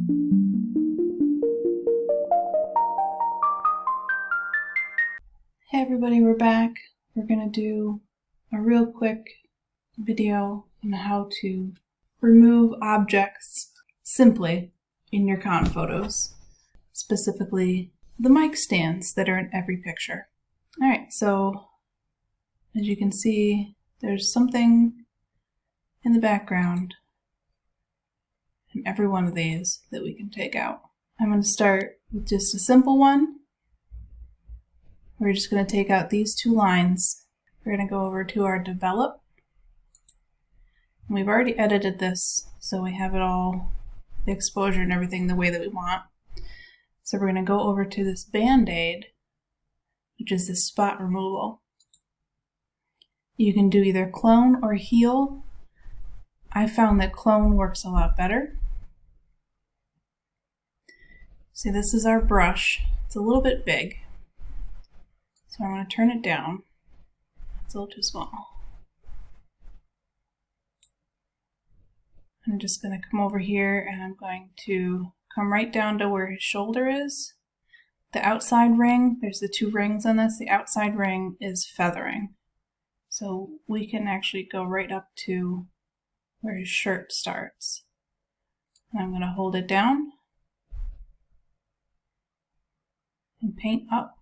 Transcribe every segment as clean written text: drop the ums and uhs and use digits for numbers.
Hey everybody, we're back. We're going to do a real quick video on how to remove objects simply in your con photos, specifically the mic stands that are in every picture. Alright, so as you can see, there's something in the background in every one of these that we can take out. I'm going to start with just a simple one. We're just going to take out these two lines. We're going to go over to our develop. And we've already edited this, so we have it all, the exposure and everything the way that we want. So we're going to go over to this Band-Aid, which is this spot removal. You can do either clone or heal. I found that clone works a lot better. See, this is our brush. It's a little bit big. So I'm going to turn it down. It's a little too small. I'm just going to come over here and I'm going to come right down to where his shoulder is. The outside ring, there's the two rings on this. The outside ring is feathering. So we can actually go right up to where his shirt starts. And I'm going to hold it down and paint up.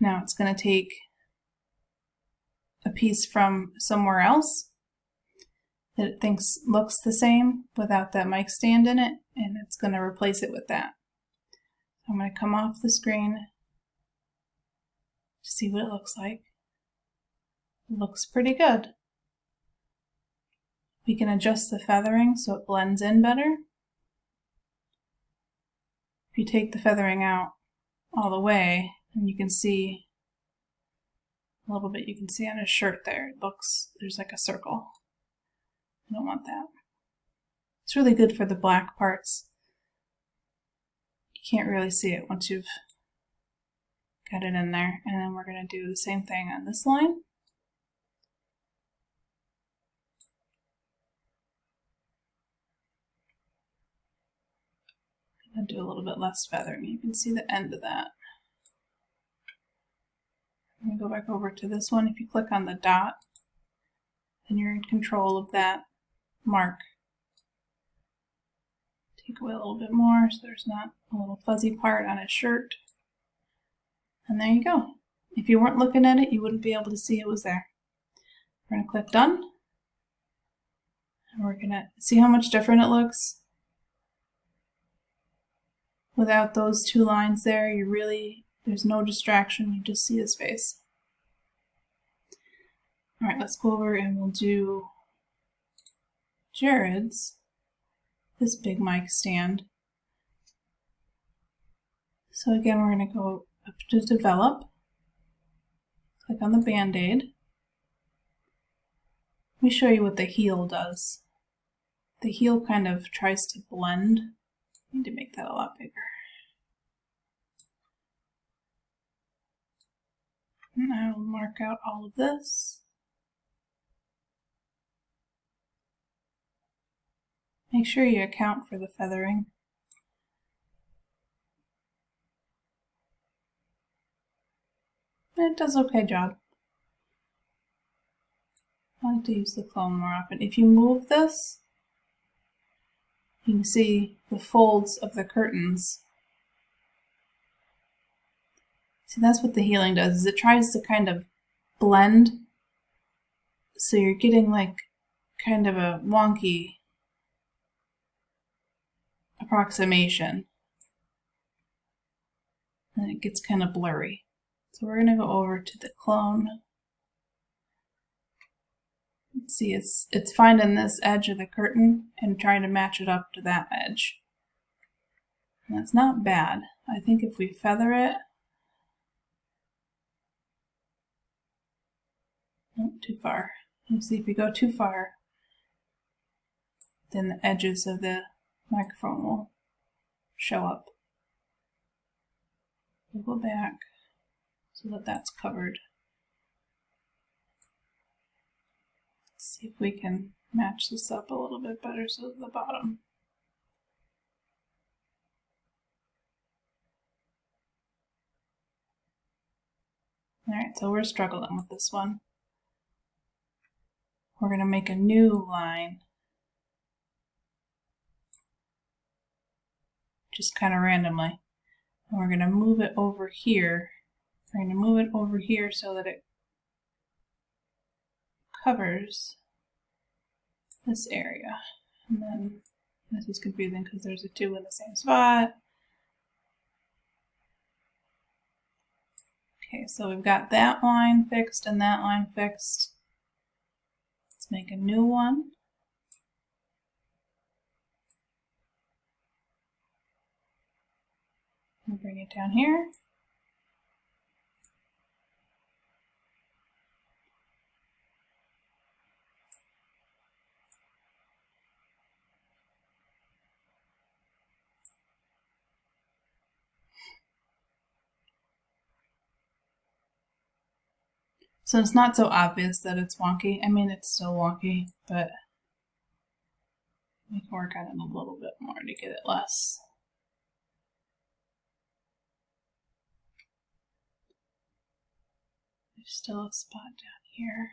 Now it's going to take a piece from somewhere else that it thinks looks the same without that mic stand in it, and it's going to replace it with that. I'm going to come off the screen to see what it looks like. It looks pretty good. We can adjust the feathering so it blends in better. If you take the feathering out all the way, and you can see a little bit, you can see on his shirt there, it looks, there's like a circle. I don't want that. It's really good for the black parts. You can't really see it once you've got it in there. And then we're going to do the same thing on this line. I'm going to do a little bit less feathering. You can see the end of that. I'm going to go back over to this one. If you click on the dot, then you're in control of that mark. Take away a little bit more so there's not a little fuzzy part on his shirt. And there you go. If you weren't looking at it, you wouldn't be able to see it was there. We're going to click done. And we're going to see how much different it looks. Without those two lines there, there's no distraction, you just see his face. Alright, let's go over and we'll do Jared's, this big mic stand. So again, we're going to go up to develop, click on the Band-Aid. Let me show you what the heel does. The heel kind of tries to blend. I need to make that a lot bigger. And I will mark out all of this. Make sure you account for the feathering. It does okay job. I like to use the clone more often. If you move this, you can see the folds of the curtains. See, that's what the healing does, is it tries to kind of blend, so you're getting like kind of a wonky approximation. And it gets kind of blurry. So we're going to go over to the clone. Let's see, it's finding this edge of the curtain and trying to match it up to that edge. And that's not bad. I think if we feather it, not too far. You see, if you go too far, then the edges of the microphone will show up. We'll go back so that that's covered. Let's see if we can match this up a little bit better so at the bottom. Alright, so we're struggling with this one. We're going to make a new line. Just kind of randomly. And we're going to move it over here. We're going to move it over here so that it covers this area. And then this is confusing because there's a 2 in the same spot. Okay, so we've got that line fixed and that line fixed. Let's make a new one. We'll bring it down here. So it's not so obvious that it's wonky. I mean, it's still wonky, but we can work on it a little bit more to get it less. There's still a spot down here.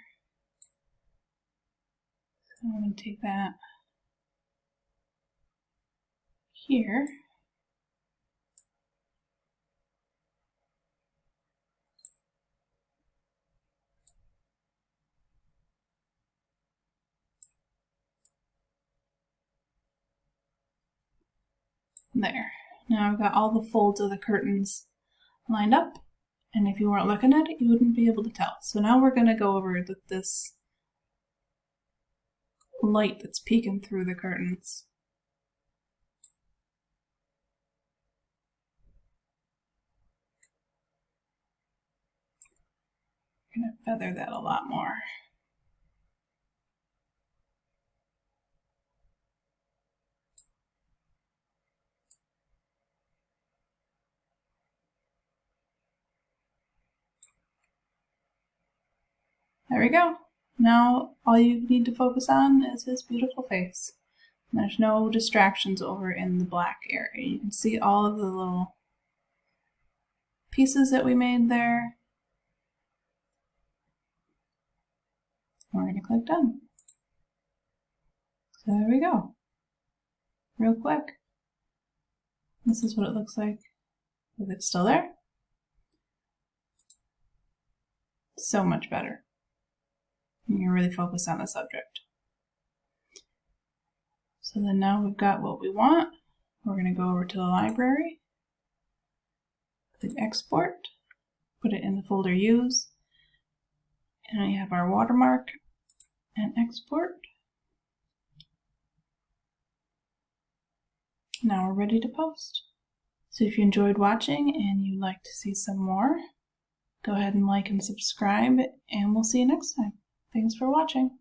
So I'm going to take that here. There. Now I've got all the folds of the curtains lined up, and if you weren't looking at it, you wouldn't be able to tell. So now we're going to go over this light that's peeking through the curtains. I'm going to feather that a lot more. There we go. Now all you need to focus on is his beautiful face. And there's no distractions over in the black area. You can see all of the little pieces that we made there. We're going to click done. So there we go. Real quick. This is what it looks like if it's still there. So much better. You can really focus on the subject. So then now we've got what we want. We're going to go over to the library, click export, put it in the folder use, and we have our watermark and export. Now we're ready to post. So if you enjoyed watching and you'd like to see some more, go ahead and like and subscribe, and we'll see you next time. Thanks for watching.